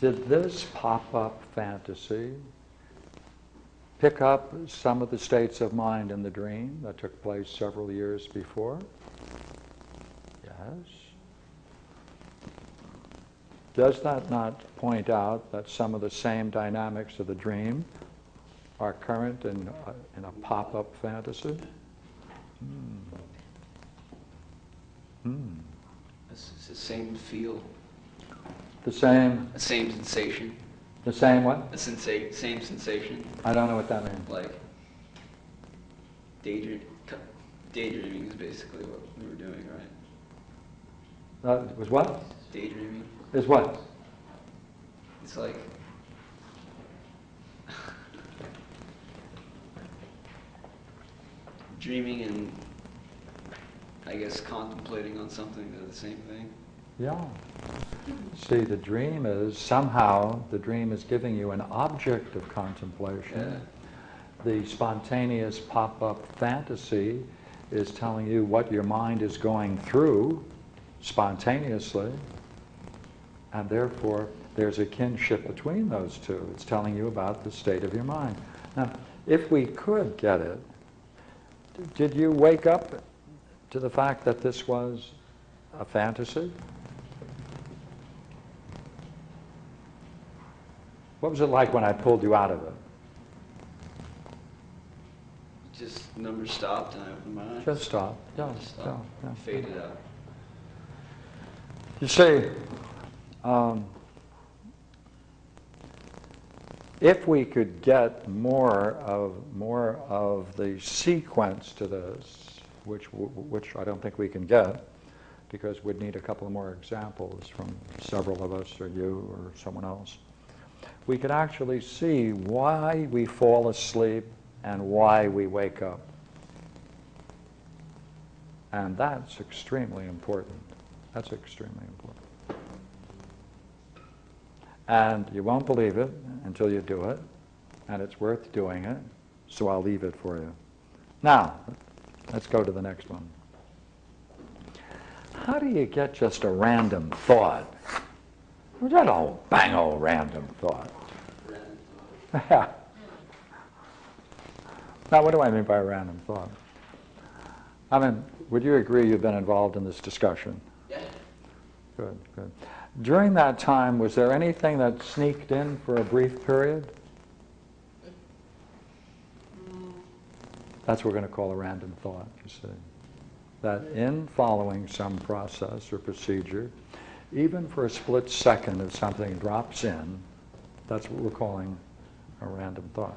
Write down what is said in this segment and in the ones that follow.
did this pop-up fantasy pick up some of the states of mind in the dream that took place several years before? Yes. Does that not point out that some of the same dynamics of the dream are current in a pop-up fantasy? It's the same feel. The same? The same sensation. The same what? The same sensation. I don't know what that means. Like, daydreaming is basically what we were doing, right? It was what? Daydreaming. Is what? It's like dreaming and, I guess, contemplating on something. They're the same thing. Yeah. See, the dream is, somehow, the dream is giving you an object of contemplation. Yeah. The spontaneous pop-up fantasy is telling you what your mind is going through spontaneously, and therefore there's a kinship between those two. It's telling you about the state of your mind. Now, if we could get it, did you wake up to the fact that this was a fantasy? What was it like when I pulled you out of it? Just numbers stopped and I opened my eyes. Just stop. Yeah, Just stopped. yeah. Faded out. You see, if we could get more of the sequence to this, which I don't think we can get, because we'd need a couple of more examples from several of us, or you, or someone else, we could actually see why we fall asleep and why we wake up. And that's extremely important. That's extremely important. And you won't believe it until you do it, and it's worth doing it, so I'll leave it for you. Now, let's go to the next one. How do you get just a random thought? That old bang old random thought. Yeah. Now, what do I mean by a random thought? I mean, would you agree you've been involved in this discussion? Yeah. Good, good. During that time, was there anything that sneaked in for a brief period? That's what we're going to call a random thought, you see. That in following some process or procedure, even for a split second, if something drops in, that's what we're calling a random thought.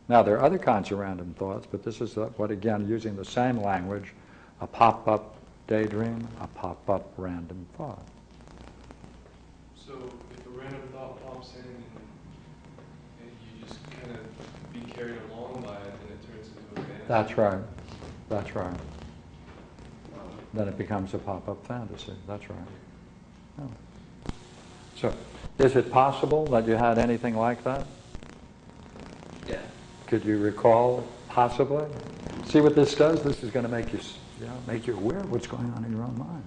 Now, there are other kinds of random thoughts, but this is what, again, using the same language, a pop-up daydream, a pop-up random thought. So if a random thought pops in and you just kind of be carried along by it, then it turns into a fantasy? That's right. That's right. Then it becomes a pop-up fantasy. That's right. Yeah. So, is it possible that you had anything like that? Yeah. Could you recall, possibly? See what this does? This is going to make you, make you aware of what's going on in your own mind.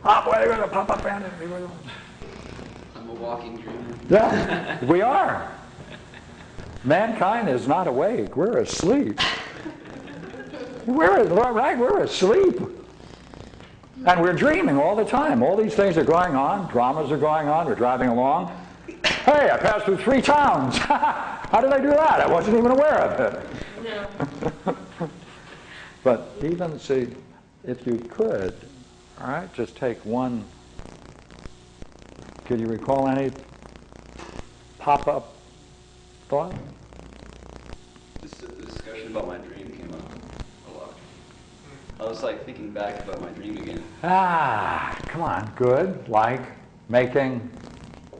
Ah, boy, they're going to pop up fantasy. I'm a walking dreamer. Yeah, we are. Mankind is not awake. We're asleep. We're asleep. And we're dreaming all the time. All these things are going on. Dramas are going on. We're driving along. Hey, I passed through 3 towns. How did I do that? I wasn't even aware of it. No. But even, see, if you could, all right, just take one. Could you recall any pop-up thought? The discussion about my dream came up a lot. I was like thinking back about my dream again. Ah, come on, good. Like making,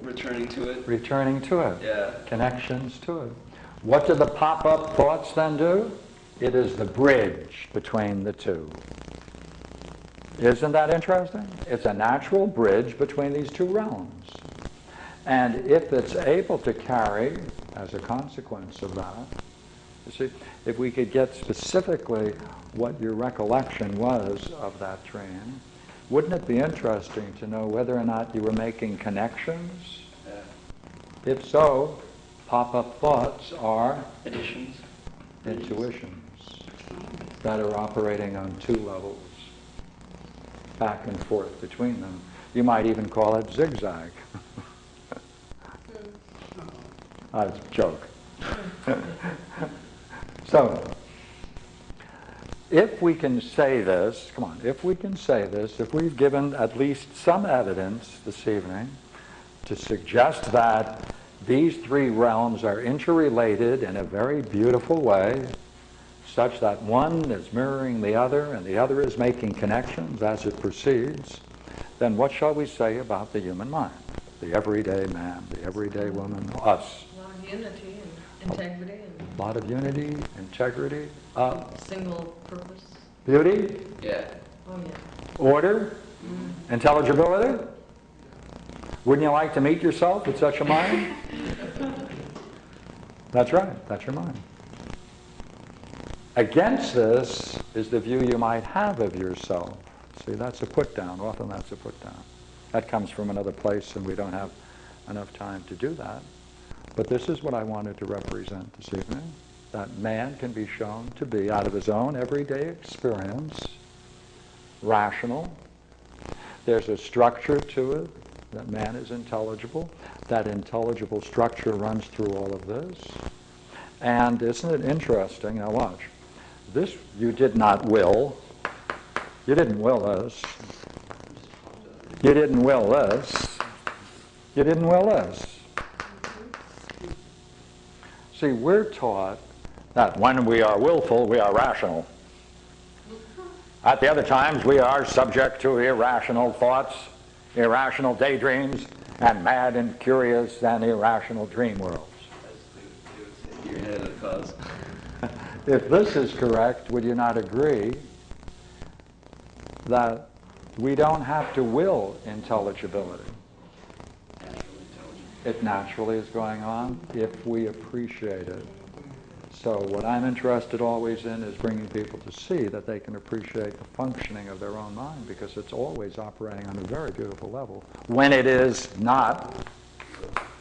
Returning to it. returning to it. Yeah. Connections to it. What do the pop-up thoughts then do? It is the bridge between the two. Isn't that interesting? It's a natural bridge between these two realms. And if it's able to carry, as a consequence of that, you see, if we could get specifically what your recollection was of that dream, Wouldn't it be interesting to know whether or not you were making connections? Yeah. If so, pop-up thoughts are Additions. intuitions that are operating on two levels, back and forth between them. You might even call it zigzag. That's a joke. So, if we can say this, come on, if we can say this, if we've given at least some evidence this evening to suggest that these three realms are interrelated in a very beautiful way, such that one is mirroring the other and the other is making connections as it proceeds, then what shall we say about the human mind? The everyday man, the everyday woman, us. A lot of unity and integrity A lot of unity, integrity, and single purpose. beauty, Yeah. Oh, yeah. order, intelligibility. Wouldn't you like to meet yourself with such a mind? That's right, that's your mind. Against this is the view you might have of yourself. See, that's a put down. Often that's a put down. That comes from another place, and we don't have enough time to do that. But this is what I wanted to represent this evening, that man can be shown to be, out of his own everyday experience, rational. There's a structure to it, that man is intelligible. That intelligible structure runs through all of this. And isn't it interesting? Now watch. This you did not will. You didn't will this. You didn't will this. You didn't will this. See, we're taught that when we are willful, we are rational. At the other times, we are subject to irrational thoughts, irrational daydreams, and mad and curious and irrational dream worlds. You're ahead of the cause. If this is correct, would you not agree that we don't have to will intelligibility? It naturally is going on if we appreciate it. So what I'm interested always in is bringing people to see that they can appreciate the functioning of their own mind, because it's always operating on a very beautiful level when it is not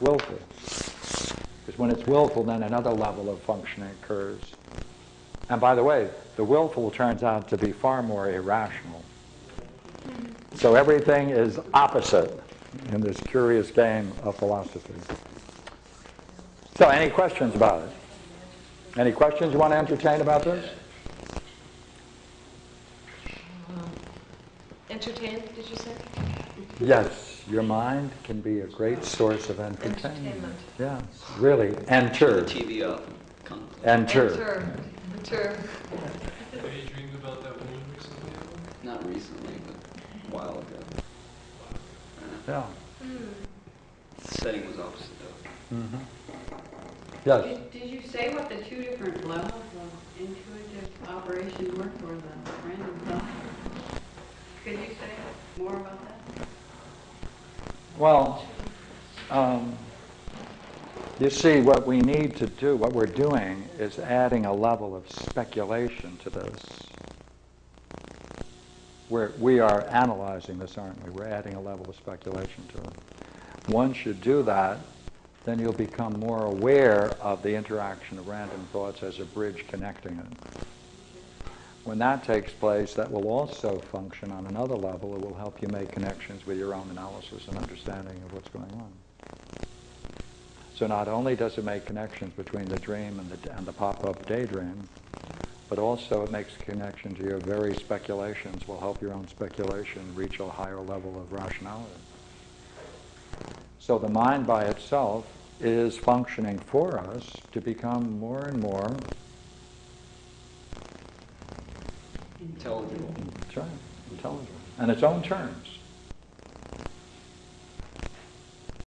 willful. Because when it's willful, then another level of functioning occurs. And by the way, the willful turns out to be far more irrational. So everything is opposite in this curious game of philosophy. So any questions about it? Any questions you want to entertain about this? Entertain, did you say? Yes, your mind can be a great source of entertainment. Entertainment. Yes, really. Turn Enter. the TV off. Come. Enter. Enter. Have you dreamed about that woman recently? Not recently, but a while ago. Yeah. The setting was opposite though. Mm-hmm. Yes. Did you say what the two different levels of intuitive operation were for the random thought? Could you say more about that? Well, you see, what we need to do, what we're doing, is adding a level of speculation to this. We are analyzing this, aren't we? We're adding a level of speculation to it. Once you do that, then you'll become more aware of the interaction of random thoughts as a bridge connecting it. When that takes place, that will also function on another level. It will help you make connections with your own analysis and understanding of what's going on. So not only does it make connections between the dream and the pop-up daydream, but also it makes a connection to your very speculations, will help your own speculation reach a higher level of rationality. So the mind by itself is functioning for us to become more and more Intelligible. that's right, intelligent, and its own terms.